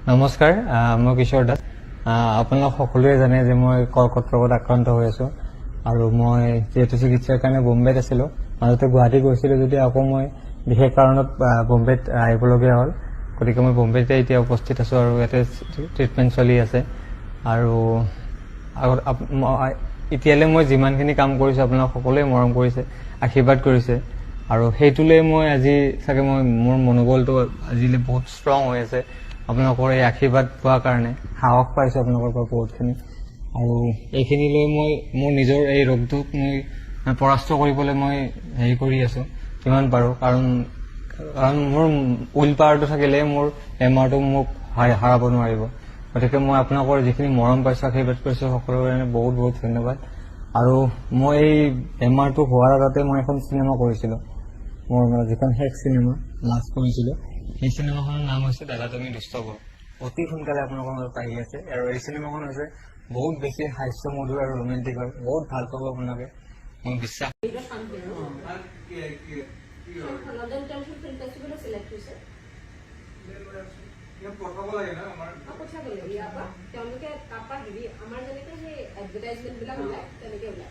নমস্কাৰ, মই কিশোৰ দাস। আপোনালোক সকলোৱে জানে যে মই কৰ্কট ৰোগত আক্ৰান্ত হৈ আছো আৰু মই যিহেতু চিকিৎসাৰ কাৰণে বোম্বেত আছিলো, মাজতে গুৱাহাটী গৈছিলো যদি আকৌ মই বিশেষ কাৰণত বোম্বেত আহিবলগীয়া হ'ল। গতিকে মই বোম্বেতে এতিয়া উপস্থিত আছো আৰু ইয়াতে ট্ৰিটমেণ্ট চলি আছে। আৰু এতিয়ালৈ মই যিমানখিনি কাম কৰিছো আপোনালোক সকলোৱে মৰম কৰিছে, আশীৰ্বাদ কৰিছে আৰু সেইটোলৈ মই আজি চাগে মোৰ মনোবলটো আজিলৈ বহুত ষ্ট্ৰং হৈ আছে। আপোনালোকৰ এই আশীৰ্বাদ পোৱাৰ কাৰণে সাহস পাইছো আপোনালোকৰ পৰা বহুতখিনি। আৰু এইখিনি লৈ মই মোৰ নিজৰ এই ৰোগটোক মই পৰাস্ত কৰিবলৈ মই হেৰি কৰি আছো যিমান পাৰো, কাৰণ মোৰ উইল পাৱাৰটো থাকিলে মোৰ বেমাৰটো মোক হাৰাব নোৱাৰিব। গতিকে মই আপোনালোকৰ যিখিনি মৰম পাইছো, আশীৰ্বাদ কৰিছো, সকলোৰে কাৰণে বহুত বহুত ধন্যবাদ। আৰু মই এই বেমাৰটো হোৱাৰ আগতে মই এখন চিনেমা কৰিছিলো, মোৰ যিখন শেষ চিনেমা লাষ্ট কৰিছিলো, সেই চিনেমাখনৰ নাম হৈছে দাদা তুমি দুষ্ট কৰ। অতি সোনকালে আপোনালোকৰ মাজত আহি আছে আৰু এই চিনেমাখন হৈছে বহুত বেছি হাস্যমধুৰ আৰু ৰোমেণ্টিক হয়। বহুত ভাল পাব আপোনালোকে, মই বিশ্বাস। পঠাব লাগে না পঠাব লাগে ইয়াৰ পৰা তেওঁলোকে তাৰপৰা হেৰি আমাৰ যেনেকে সেই এডভাৰটাইজমেণ্ট বিলাক ওলায় তেনেকে ওলায়।